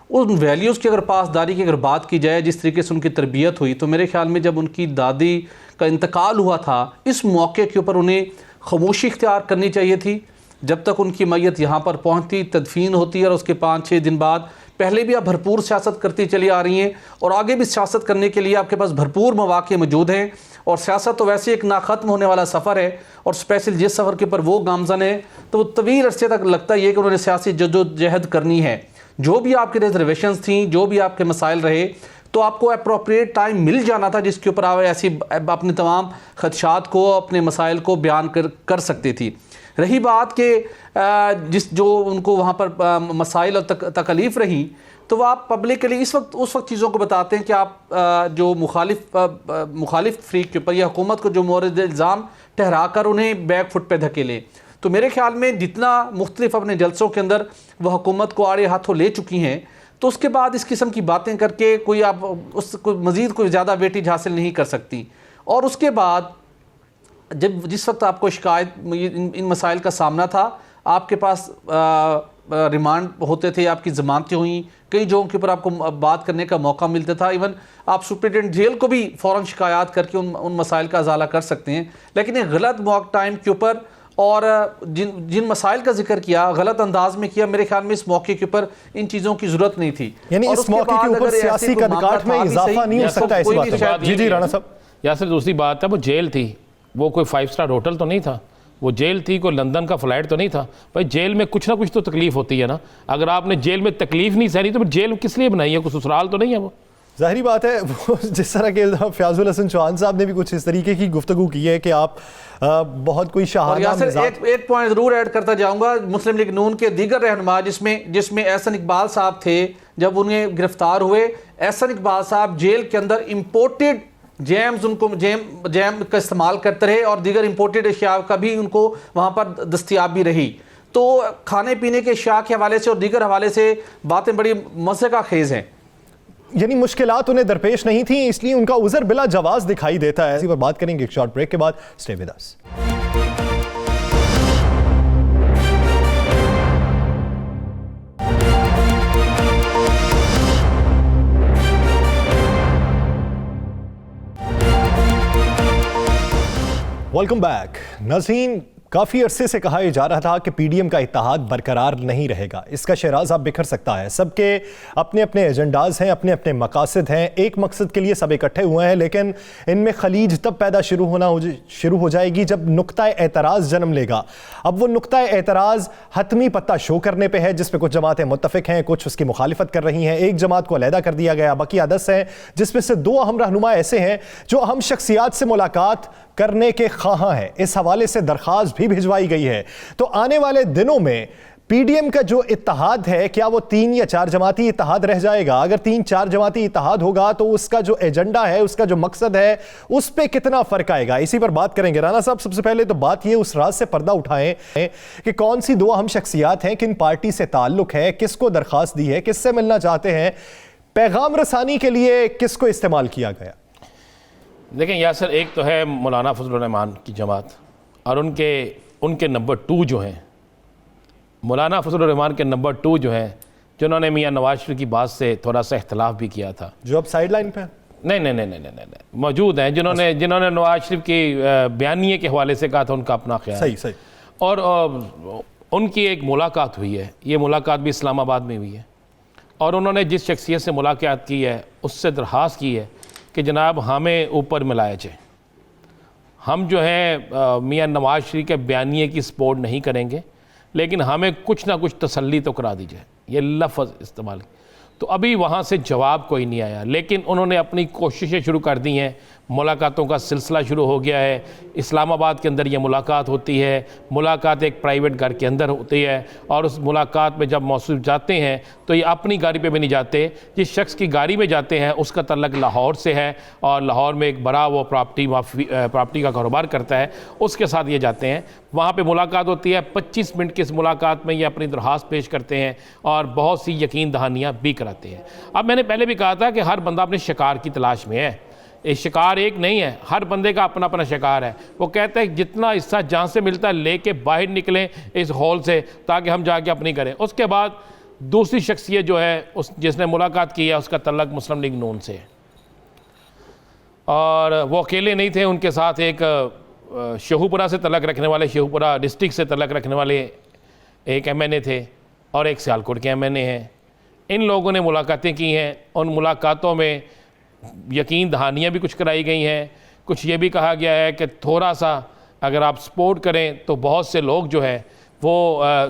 [SPEAKER 5] उन वैल्यूज़ की अगर पासदारी की अगर बात की जाए, जिस तरीके से उनकी तरबियत हुई, तो मेरे ख्याल में जब उनकी दादी का इंतकाल हुआ था, इस मौके के ऊपर उन्हें खामोशी इख्तियार करनी चाहिए थी। जब तक उनकी मैयत यहाँ पर पहुँचती, तदफीन होती है, और उसके 5-6 दिन बाद पहले भी आप भरपूर सियासत करती चली आ रही हैं और आगे भी सियासत करने के लिए आपके पास भरपूर मौके मौजूद हैं। और सियासत तो वैसे एक ना ख़त्म होने वाला सफ़र है, और स्पेशल जिस सफ़र के ऊपर वो गामज़न है तो वो तवील अरसे तक लगता ही है कि उन्होंने सियासी जद्दोजहद करनी है। जो भी आपकी रिजर्वेशंस थी, जो भी आपके मसाइल रहे, तो आपको अप्रोप्रिएट टाइम मिल जाना था जिसके ऊपर आप ऐसी अपने तमाम खदशात को, अपने मसाइल को बयान कर सकती थी। रही बात के जिस जो उनको वहाँ पर मसाइल और तकलीफ़ रही, तो वो आप पब्लिकली उस वक्त चीज़ों को बताते हैं कि आप जो मुखालिफ फ्रीक के ऊपर या हुकूमत को जो मोरद इल्ज़ाम ठहरा कर उन्हें बैक फुट पे धकेलें। तो मेरे ख्याल में जितना मुख्तलिफ अपने जलसों के अंदर वह हुकूमत को आड़े हाथों ले चुकी हैं, तो उसके बाद इस किस्म की बातें करके कोई आप उसको मज़ीद कोई ज़्यादा वेटेज हासिल नहीं कर सकती। और उसके बाद जिस वक्त आपको शिकायत इन मसाइल का सामना था, आपके पास रिमांड होते थे, आपकी ज़मानतें हुई, कई जगहों के ऊपर आपको बात करने का मौका मिलता था, इवन आप सुप्रिटेंडेंट जेल को भी फ़ौरन शिकायत करके उन मसाइल का अजाला कर सकते हैं। लेकिन एक गलत मौका टाइम के ऊपर और जिन मसाइल का जिक्र किया गलत अंदाज में किया, मेरे ख्याल में इस मौके के ऊपर इन चीज़ों की ज़रूरत नहीं थी।
[SPEAKER 1] यानी इस मौके के ऊपर सियासी कदकाठ में इजाफा नहीं हो सकता, ऐसी बात है। जी राणा साहब।
[SPEAKER 2] यासिर, दूसरी बात है, वो जेल थी, वो कोई 5 स्टार होटल तो नहीं था, वो जेल थी, कोई लंदन का फ्लाइट तो नहीं था। भाई जेल में कुछ ना कुछ तो तकलीफ होती है ना। अगर आपने जेल में तकलीफ नहीं सहनी तो जेल किस लिए बनाई है? कोई ससुराल तो नहीं है वो।
[SPEAKER 1] जाहिर बात है, वो जिस तरह के फ्याजुल हसन चौहान साहब ने भी कुछ इस तरीके की गुफ्तगू की है कि आप बहुत कोई शाहाना मिजाज।
[SPEAKER 5] एक पॉइंट जरूर ऐड करता जाऊंगा, मुस्लिम लीग नून के दीगर रहनुमा जिसमें एहसन इकबाल साहब थे, जब उन्हें गिरफ्तार हुए, एहसन इकबाल साहब जेल के अंदर इम्पोर्टेड जैम्स उनको जैम का इस्तेमाल करते रहे और दीगर इम्पोर्टेड अशिया का भी उनको वहाँ पर दस्तियाब भी रही। तो खाने पीने के अशिया के हवाले से और दीगर हवाले से बातें बड़ी मज़े का खेज़ हैं।
[SPEAKER 1] यानी मुश्किलात उन्हें दरपेश नहीं थी, इसलिए उनका उज़र बिला जवाज दिखाई देता है। इसी पर बात करेंगे एक शॉर्ट ब्रेक के बाद। Stay with us. Welcome back. नाज़रीन, काफ़ी अरसे से कहा जा रहा था कि पीडीएम का इत्तेहाद बरकरार नहीं रहेगा, इसका शराज़ बिखर सकता है। सबके अपने अपने एजेंडाज हैं, अपने अपने मकासद हैं, एक मकसद के लिए सब इकट्ठे हुए हैं, लेकिन इनमें खलीज तब पैदा शुरू हो जाएगी जब नुक्ता एतराज़ जन्म लेगा। अब वो नुक्ता एतराज़ हतमी पत्ता शो करने पर है, जिस पर कुछ जमातें मुत्तफ़िक हैं, कुछ उसकी मुखालिफत कर रही हैं। एक जमात को अलहदा कर दिया गया, बाकी 10 हैं, जिसमें से 2 अहम रहनुमा ऐसे हैं जो अहम शख्सियात से मुलाकात करने के ख्वाहां हैं। इस हवाले से दरख्वास्त भी भिजवाई गई है। तो आने वाले दिनों में पीडीएम का जो इत्तेहाद है, क्या वो 3 या 4 जमाती इत्तेहाद रह जाएगा? अगर 3-4 जमाती इत्तेहाद होगा तो उसका जो एजेंडा है, उसका जो मकसद है, उस पे कितना फर्क आएगा? इसी पर बात करेंगे। राना साहब, सबसे पहले तो बात ये उस राज से पर्दा उठाएं कि कौन सी 2 अहम शख्सियात हैं, किन पार्टी से ताल्लुक है, किसको दरख्वास्त दी है, किससे मिलना चाहते हैं, पैगाम रसानी के लिए किसको इस्तेमाल किया गया?
[SPEAKER 2] देखें यासर, एक तो है मौलाना फजलुर रहमान की जमात और उनके नंबर 2 जो हैं, मौलाना फजलुर रहमान के नंबर 2 जो हैं, जिन्होंने मियां नवाज शरीफ की बात से थोड़ा सा इख्तलाफ भी किया था, जो
[SPEAKER 1] अब साइड लाइन पे
[SPEAKER 2] नहीं मौजूद हैं, जिन्होंने नवाज शरीफ की बयानिए के हवाले से कहा था उनका अपना ख्याल।
[SPEAKER 1] सही।
[SPEAKER 2] और उनकी एक मुलाकात हुई है, ये मुलाकात भी इस्लामाबाद में हुई है, और उन्होंने जिस शख्सियत से मुलाकात की है उससे दरख्वास्त की है कि जनाब हमें ऊपर मिलाया जाए। हम जो है मियां नवाज शरीफ के बयानिए की सपोर्ट नहीं करेंगे, लेकिन हमें कुछ ना कुछ तसल्ली तो करा दीजिए। ये लफ्ज़ इस्तेमाल। तो अभी वहाँ से जवाब कोई नहीं आया, लेकिन उन्होंने अपनी कोशिशें शुरू कर दी हैं। मुलाकातों का सिलसिला शुरू हो गया है। इस्लामाबाद के अंदर ये मुलाकात होती है। मुलाकात एक प्राइवेट घर के अंदर होती है, और उस मुलाकात में जब मौसूफ जाते हैं तो ये अपनी गाड़ी पे भी नहीं जाते। जिस शख्स की गाड़ी में जाते हैं उसका तल्लक लाहौर से है, और लाहौर में एक बड़ा वो प्रॉपर्टी का कारोबार करता है, उसके साथ ये जाते हैं। वहाँ पे मुलाकात होती है। 25 मिनट की इस मुलाकात में ये अपनी दरख्वास्त पेश करते हैं और बहुत सी यकीन दहानियाँ भी कराते हैं। अब मैंने पहले भी कहा था कि हर बंदा अपने शिकार की तलाश में है। ये शिकार एक नहीं है, हर बंदे का अपना अपना शिकार है। वो कहते हैं जितना हिस्सा जहाँ से मिलता है लेके बाहर निकलें इस हॉल से, ताकि हम जाके अपनी करें। उसके बाद दूसरी शख्सियत जो है जिसने मुलाकात की है उसका तल्लक मुस्लिम लीग नून से है, और वो अकेले नहीं थे, उनके साथ एक शेखुपुरा से तल्लक रखने वाले, शेखुपुरा डिस्ट्रिक्ट से तल्लक रखने वाले एक MNA थे, और एक सियालकोट के MNA हैं। इन लोगों ने मुलाकातें की हैं। उन मुलाकातों में यकीन दहानियाँ भी कुछ कराई गई हैं। कुछ ये भी कहा गया है कि थोड़ा सा अगर आप सपोर्ट करें तो बहुत से लोग जो है वो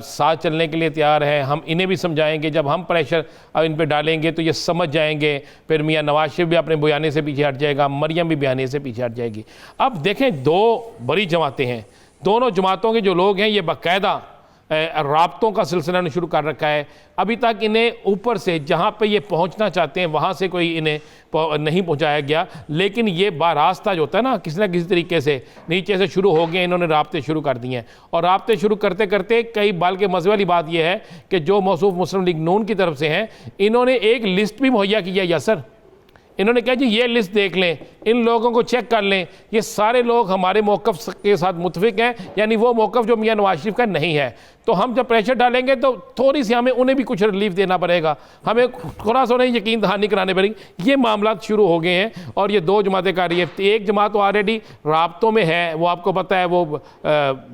[SPEAKER 2] साथ चलने के लिए तैयार हैं। हम इन्हें भी समझाएंगे, जब हम प्रेशर इन पे डालेंगे तो ये समझ जाएंगे। फिर मियां नवाज शरीफ भी अपने बयाने से पीछे हट जाएगा, मरियम भी बयाने से पीछे हट जाएगी। अब देखें, 2 बड़ी जमातें हैं दोनों जमातों के जो लोग हैं ये बाकायदा राब्तों का सिलसिला ने शुरू कर रखा है। अभी तक इन्हें ऊपर से जहाँ पे ये पहुँचना चाहते हैं वहाँ से कोई इन्हें नहीं पहुँचाया गया, लेकिन ये बारास्ता जो होता है ना किसी तरीके से नीचे से शुरू हो गए, इन्होंने राब्ते शुरू कर दिए हैं। और राब्ते शुरू करते करते कई बाल के मज़े वाली बात यह है कि जो मौसूफ मुस्लिम लीग नून की तरफ से हैं, इन्होंने एक लिस्ट भी मुहैया की है यासर। इन्होंने कहा जी ये लिस्ट देख लें, इन लोगों को चेक कर लें, ये सारे लोग हमारे मौक़िफ़ के साथ मुतफिक हैं, यानी वो मौक़िफ़ जो मियां नवाज शरीफ का नहीं है। तो हम जब प्रेशर डालेंगे तो थोड़ी सी हमें उन्हें भी कुछ रिलीफ देना पड़ेगा, हमें थोड़ा सा उन्हें यकीन दहानी कराने पड़ेगी। ये मामला शुरू हो गए हैं और ये दो जमातें कर रही है। एक जमात तो ऑलरेडी राब्तों में है, वो आपको पता है, वो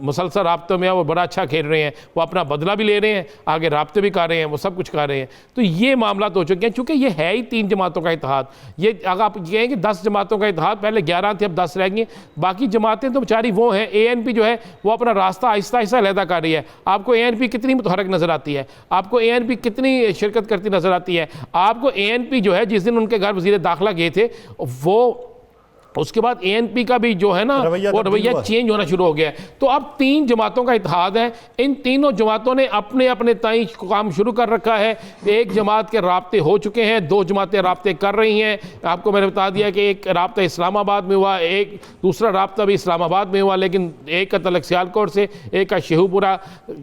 [SPEAKER 2] मुसलसल राब्तों में है, वो बड़ा अच्छा खेल रहे हैं, वो अपना बदला भी ले रहे हैं, आगे राब्ते भी कर रहे हैं, वो सब कुछ कर रहे हैं। तो ये मामला हो चुके हैं, चूँकि ये है ही 3 जमातों का इत्तेहाद। ये अगर आप कहें कि 10 जमातों का इत्तेहाद, पहले 11 थे अब 10 रह गई। बाकी जमातें तो बेचारी वो हैं, ANP जो है वो अपना रास्ता आहिस्ता आहिस्ता अलहदा कर रही है। आपको ANP कितनी मुतहरक नज़र आती है, आपको ANP कितनी शिरकत करती नज़र आती है। आपको ANP जो है, जिस दिन उनके घर वज़ीर दाखिला गए थे, वो उसके बाद ANP का भी जो है ना वो रवैया चेंज होना शुरू हो गया है। तो अब 3 जमातों का इत्तेहाद है, इन तीनों जमातों ने अपने अपने ताई काम शुरू कर रखा है। एक जमात के राब्ते हो चुके हैं, 2 जमातें राब्ते कर रही हैं। आपको मैंने बता दिया कि एक राब्ता इस्लामाबाद में हुआ, एक दूसरा राब्ता भी इस्लामाबाद में हुआ, लेकिन एक का तलक सियालकोट से, एक का शेहूपुरा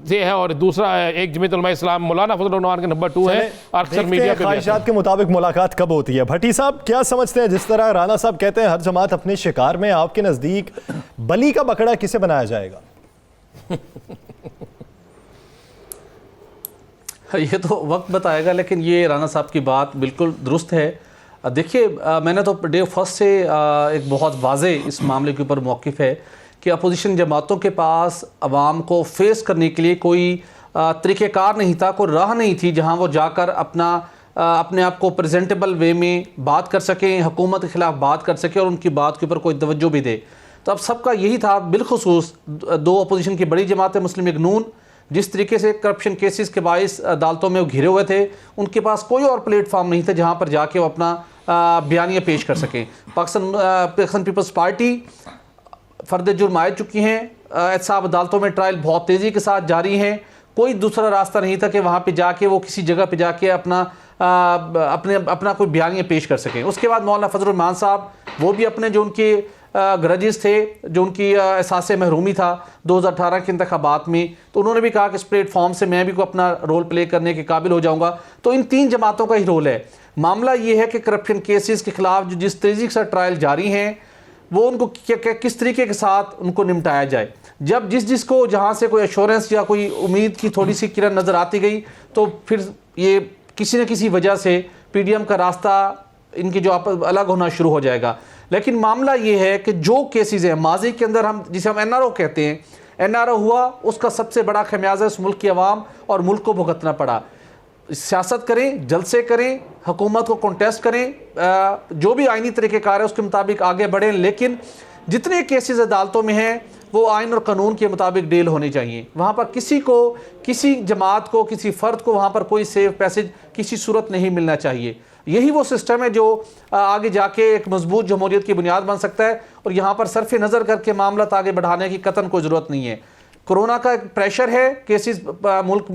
[SPEAKER 2] से है, और दूसरा एक जमीयत उलमा इस्लाम मौलाना फजल रहमान का नंबर 2 है। और अक्सर मीडिया पे
[SPEAKER 1] ख्वाहिशात के मुताबिक मुलाकात कब होती है? भट्टी साहब क्या समझते हैं, जिस तरह राना साहब कहते हैं हर जमात अपने शिकार में, आपके नजदीक बली का बकरा किसे बनाया जाएगा?
[SPEAKER 5] ये तो वक्त बताएगा, लेकिन ये राना साहब की बात बिल्कुल दुरुस्त है। देखिए, मैंने तो डे फर्स्ट से एक बहुत वाज़े इस मामले के ऊपर मौक़िफ़ है कि अपोजिशन जमातों के पास अवाम को फेस करने के लिए कोई तरीक़ेकार नहीं था, कोई राह नहीं थी जहाँ वो जाकर अपने आप को प्रेजेंटेबल वे में बात कर सकें, हुकूमत के ख़िलाफ़ बात कर सकें और उनकी बात के ऊपर कोई तवज्जो भी दे। तो अब सबका यही था, बिलखुसूस 2 अपोजिशन की बड़ी जमातें मुस्लिम लीग नून, जिस तरीके से करप्शन केसेस के बाइस अदालतों में वो घिरे हुए थे, उनके पास कोई और प्लेटफॉर्म नहीं था जहाँ पर जाके वो अपना बयानिया पेश कर सकें। पाकिस्तान पीपल्स पार्टी फ़र्द जुर्म आए चुकी हैं, एहतसाब अदालतों में ट्रायल बहुत तेज़ी के साथ जारी हैं। कोई दूसरा रास्ता नहीं था कि वहाँ पे जाके वो किसी जगह पे जाके अपना कोई बयानिया पेश कर सकें। उसके बाद मौलाना फजल रहमान साहब, वो भी अपने जो उनके ग्रजेस थे, जो उनकी एहसास महरूमी था 2018 के इंतखाबात में, तो उन्होंने भी कहा कि इस प्लेटफॉर्म से मैं भी को अपना रोल प्ले करने के काबिल हो जाऊँगा। तो इन 3 जमातों का ही रोल है। मामला ये है कि करप्शन केसेस के ख़िलाफ़ जो जिस तेज़ी के साथ ट्रायल जारी हैं, वो उनको किस तरीके के साथ उनको निपटाया जाए। जब जिसको जहाँ से कोई एश्योरेंस या कोई उम्मीद की थोड़ी सी किरण नज़र आती गई, तो फिर ये किसी न किसी वजह से PDM का रास्ता इनके जो अलग होना शुरू हो जाएगा। लेकिन मामला ये है कि जो केसेस हैं माजी के अंदर, हम जिसे हम NRO कहते हैं, NRO हुआ, उसका सबसे बड़ा खमियाजा उस मुल्क की आवाम और मुल्क को भुगतना पड़ा। सियासत करें, जलसे करें, हुकूमत को कॉन्टेस्ट करें, जो भी आइनी तरीक़ेकार है उसके मुताबिक आगे बढ़ें, लेकिन जितने केसेस अदालतों में हैं वो आइन और कानून के मुताबिक डील होने चाहिए। वहाँ पर किसी को, किसी जमात को, किसी फ़र्द को वहाँ पर कोई सेफ पैसेज किसी सूरत नहीं मिलना चाहिए। यही वो सिस्टम है जो आगे जाके एक मजबूत जमहूरियत की बुनियाद बन सकता है। और यहाँ पर सरफ़ नज़र करके मामला आगे बढ़ाने की कतन कोई ज़रूरत नहीं है। कोरोना का एक प्रेशर है, केसेस मुल्क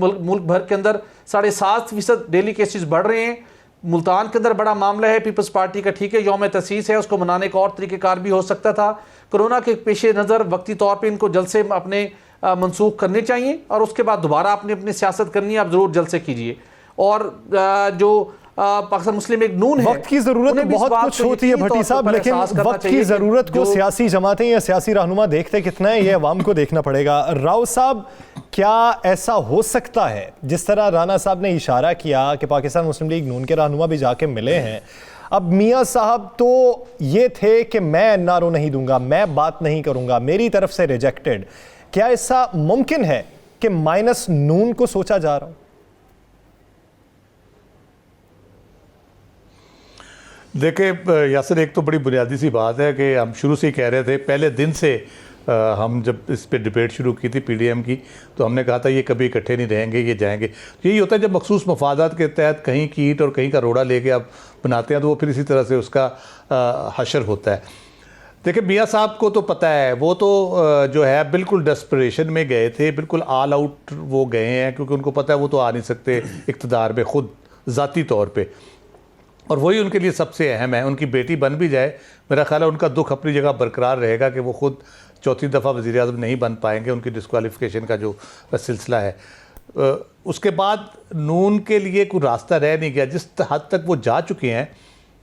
[SPEAKER 5] भर के अंदर 7.5% डेली केसेस बढ़ रहे हैं। मुल्तान के अंदर बड़ा मामला है पीपल्स पार्टी का, ठीक है, यौम तसीस है, उसको मनाने का और तरीक़ेकार भी हो सकता था। कोरोना के पेश नज़र वक्ती तौर पर इनको जलसे अपने मनसूख करने चाहिए और उसके बाद दोबारा अपनी सियासत करनी है, आप ज़रूर जलसे कीजिए। और जो पाकिस्तान मुस्लिम लीग नून है,
[SPEAKER 1] वक्त की जरूरत बहुत कुछ होती है भट्टी साहब, लेकिन वक्त की जरूरत को सियासी जमातें या सियासी रहनुमा देखते कितना है, ये अवाम को देखना पड़ेगा। राव साहब, क्या ऐसा हो सकता है, जिस तरह राना साहब ने इशारा किया कि पाकिस्तान मुस्लिम लीग नून के रहनुमा भी जाके मिले हैं, अब मियाँ साहब तो ये थे कि मैं NRO नहीं दूंगा, मैं बात नहीं करूंगा, मेरी तरफ से रिजेक्टेड, क्या ऐसा मुमकिन है कि माइनस नून को सोचा जा रहा हो?
[SPEAKER 3] देखिए यासिर, एक तो बड़ी बुनियादी सी बात है कि हम शुरू से ही कह रहे थे, पहले दिन से हम जब इस पे डिबेट शुरू की थी PDM की, तो हमने कहा था ये कभी इकट्ठे नहीं रहेंगे, ये जाएंगे। यही होता है जब मखसूस मफादात के तहत कहीं की ईंट और कहीं का रोड़ा लेके आप बनाते हैं, तो वो फिर इसी तरह से उसका हशर होता है। देखिए मियाँ साहब को तो पता है, वो तो जो है बिल्कुल डेस्परेशन में गए थे, बिल्कुल ऑल आउट वो गए हैं, क्योंकि उनको पता है वो तो आ नहीं सकते इक़्तिदार में खुद ज़ाती तौर पे, और वही उनके लिए सबसे अहम है। उनकी बेटी बन भी जाए, मेरा ख्याल है उनका दुख अपनी जगह बरकरार रहेगा कि वो खुद चौथी दफ़ा वज़ीर-ए-आज़म नहीं बन पाएंगे, उनकी डिस्क्वालिफिकेशन का जो सिलसिला है। उसके बाद नून के लिए कोई रास्ता रह नहीं गया। जिस हद तक वो जा चुके हैं,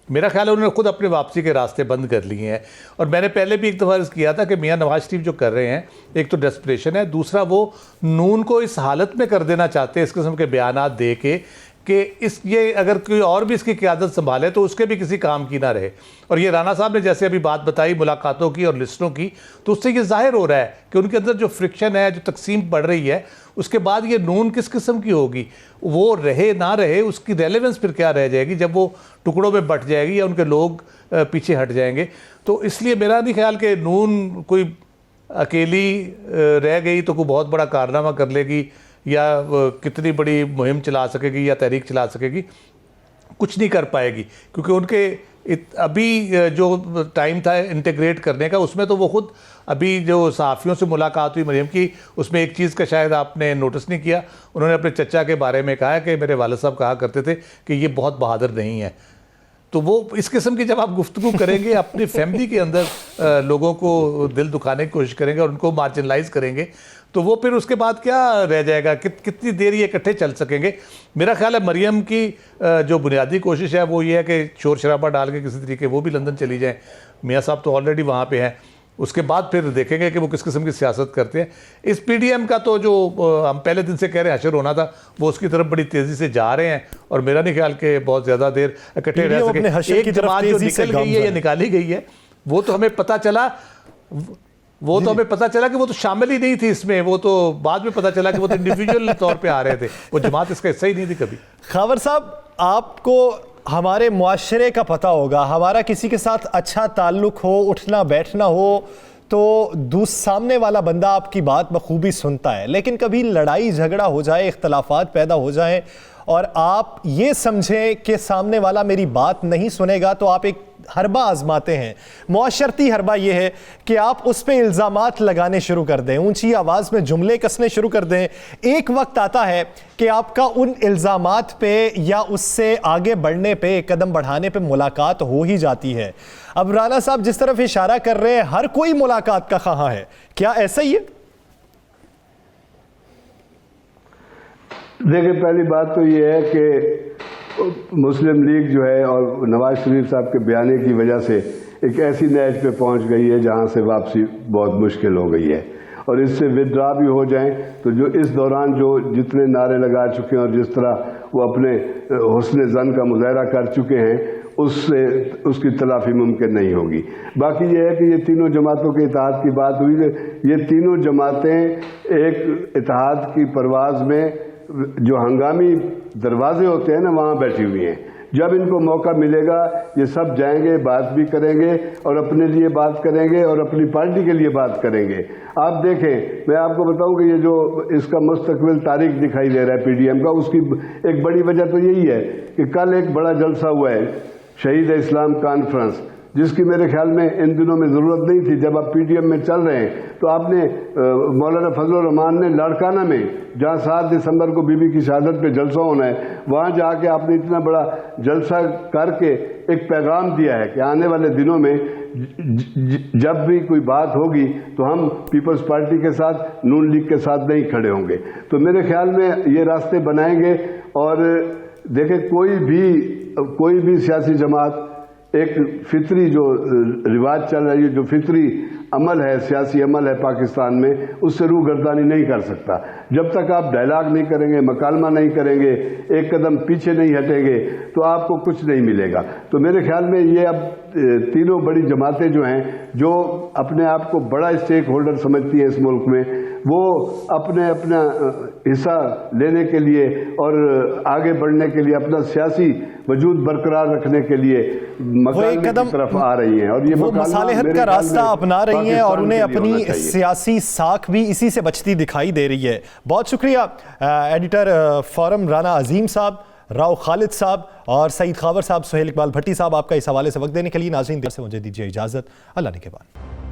[SPEAKER 3] मेरा ख्याल है उन्होंने खुद अपने वापसी के रास्ते बंद कर लिए हैं। और मैंने पहले भी एक दफ़ा अर्ज़ किया था कि मियाँ नवाज शरीफ जो कर रहे हैं, एक तो डेस्परेशन है, दूसरा वो नून को इस हालत में कर देना चाहते हैं इस किस्म के बयानात दे के कि ये अगर कोई और भी इसकी क़यादत संभाले तो उसके भी किसी काम की ना रहे। और ये राना साहब ने जैसे अभी बात बताई मुलाकातों की और लिस्टों की, तो उससे ये ज़ाहिर हो रहा है कि उनके अंदर जो फ्रिक्शन है, जो तकसीम बढ़ रही है, उसके बाद ये नून किस किस्म की होगी, वो रहे ना रहे, उसकी रेलेवेंस फिर क्या रह जाएगी जब वो टुकड़ों में बट जाएगी या उनके लोग पीछे हट जाएंगे। तो इसलिए मेरा नहीं ख्याल कि नून कोई अकेली रह गई तो कोई बहुत बड़ा कारनामा कर लेगी या कितनी बड़ी मुहिम चला सकेगी या तहरीक चला सकेगी, कुछ नहीं कर पाएगी, क्योंकि उनके अभी जो टाइम था इंटीग्रेट करने का, उसमें तो वो खुद अभी जो सहाफ़ियों से मुलाकात हुई मरीम की, उसमें एक चीज़ का शायद आपने नोटिस नहीं किया, उन्होंने अपने चचा के बारे में कहा कि मेरे वालिद साहब कहा करते थे कि ये बहुत बहादुर नहीं है। तो वो इस किस्म की जब आप गुफ्तगू करेंगे, अपनी फैमिली के अंदर लोगों को दिल दुखाने की कोशिश करेंगे और उनको मार्जिनलाइज करेंगे, तो वो फिर उसके बाद क्या रह जाएगा, कितनी देर ये इकट्ठे चल सकेंगे। मेरा ख्याल है मरियम की जो बुनियादी कोशिश है वो ये है कि शोर शराबा डाल के किसी तरीके वो भी लंदन चली जाएँ। मियाँ साहब तो ऑलरेडी वहाँ पे हैं, उसके बाद फिर देखेंगे कि वो किस किस्म की सियासत करते हैं। इस पीडीएम का तो जो हम पहले दिन से कह रहे हैं हशर होना था, वो उसकी तरफ बड़ी तेज़ी से जा रहे हैं, और मेरा नहीं ख्याल कि बहुत ज़्यादा देर इकट्ठे रह सके। एक जमात जो निकल गई है या निकाली गई है, वो तो हमें पता चला, कि वो तो शामिल ही नहीं थी इसमें, वो तो बाद में पता चला कि वो तो इंडिविजुअल तौर पे आ रहे थे, वो जमात इसका हिस्सा ही नहीं थी कभी।
[SPEAKER 1] खावर साहब, आपको हमारे मुआशरे का पता होगा, हमारा किसी के साथ अच्छा ताल्लुक हो, उठना बैठना हो, तो सामने वाला बंदा आपकी बात बखूबी सुनता है, लेकिन कभी लड़ाई झगड़ा हो जाए, इख्तलाफात पैदा हो जाए और आप ये समझें कि सामने वाला मेरी बात नहीं सुनेगा, तो आप एक हरबा आजमाते हैं। मुआशरती हरबा ये है कि आप उस पे इल्ज़ामात लगाने शुरू कर दें, ऊंची आवाज़ में जुमले कसने शुरू कर दें। एक वक्त आता है कि आपका उन इल्ज़ामात पे या उससे आगे बढ़ने पे, कदम बढ़ाने पे मुलाकात हो ही जाती है। अब राना साहब जिस तरफ इशारा कर रहे हैं, हर कोई मुलाकात का ख़्वाह है, क्या ऐसा ही है?
[SPEAKER 4] देखिए, पहली बात तो ये है कि मुस्लिम लीग जो है और नवाज शरीफ साहब के बयाने की वजह से एक ऐसी नहज पे पहुंच गई है जहां से वापसी बहुत मुश्किल हो गई है, और इससे विड्रा भी हो जाएं तो जो इस दौरान जो जितने नारे लगा चुके हैं और जिस तरह वो अपने हुस्न ज़न का मुजाहरा कर चुके हैं, उससे उसकी तलाफ़ी मुमकिन नहीं होगी। बाकी ये है कि ये तीनों जमातों के इत्तेहाद की बात हुई, ये तीनों जमातें एक इत्तेहाद की परवाज़ में जो हंगामी दरवाजे होते हैं ना, वहाँ बैठी हुई हैं। जब इनको मौका मिलेगा ये सब जाएंगे, बात भी करेंगे और अपने लिए बात करेंगे और अपनी पार्टी के लिए बात करेंगे। आप देखें, मैं आपको बताऊं कि ये जो इसका मुस्तकबिल तारीख दिखाई दे रहा है पीडीएम का, उसकी एक बड़ी वजह तो यही है कि कल एक बड़ा जलसा हुआ है, शहीद इस्लाम कॉन्फ्रेंस, जिसकी मेरे ख्याल में इन दिनों में ज़रूरत नहीं थी। जब आप पीडीएम में चल रहे हैं तो आपने मौलाना फजलुर रहमान ने लाड़काना में, जहाँ 7 दिसंबर को बीबी की शहादत पे जलसा होना है, वहाँ जाके आपने इतना बड़ा जलसा करके एक पैगाम दिया है कि आने वाले दिनों में जब भी कोई बात होगी तो हम पीपल्स पार्टी के साथ, नून लीग के साथ नहीं खड़े होंगे। तो मेरे ख्याल में ये रास्ते बनाएंगे। और देखें, कोई भी सियासी जमात एक फितरी जो रिवाज चल रही है, जो फितरी अमल है, सियासी अमल है पाकिस्तान में, उससे रूगर्दानी नहीं कर सकता। जब तक आप डायलॉग नहीं करेंगे, मकालमा नहीं करेंगे, एक कदम पीछे नहीं हटेंगे, तो आपको कुछ नहीं मिलेगा। तो मेरे ख्याल में ये अब तीनों बड़ी जमातें जो हैं, जो अपने आप को बड़ा स्टेक होल्डर समझती हैं इस मुल्क में, वो अपना हिस्सा लेने के लिए और आगे बढ़ने के लिए, अपना सियासी वजूद बरकरार रखने के लिए मकालमे की तरफ आ रही हैं। और ये
[SPEAKER 1] वो मसालेहत का रास्ता अपना रही हैं और उन्हें अपनी सियासी साख भी इसी से बचती दिखाई दे रही है। बहुत शुक्रिया एडिटर फोरम राना अजीम साहब। राव खालिद साहब और सईद खावर साहब, सुहेल इकबाल भट्टी साहब, आपका इस हवाले से वक्त देने के लिए। नाज़रीन, देर से मुझे दीजिए इजाज़त। अल्लाह ने के बाद।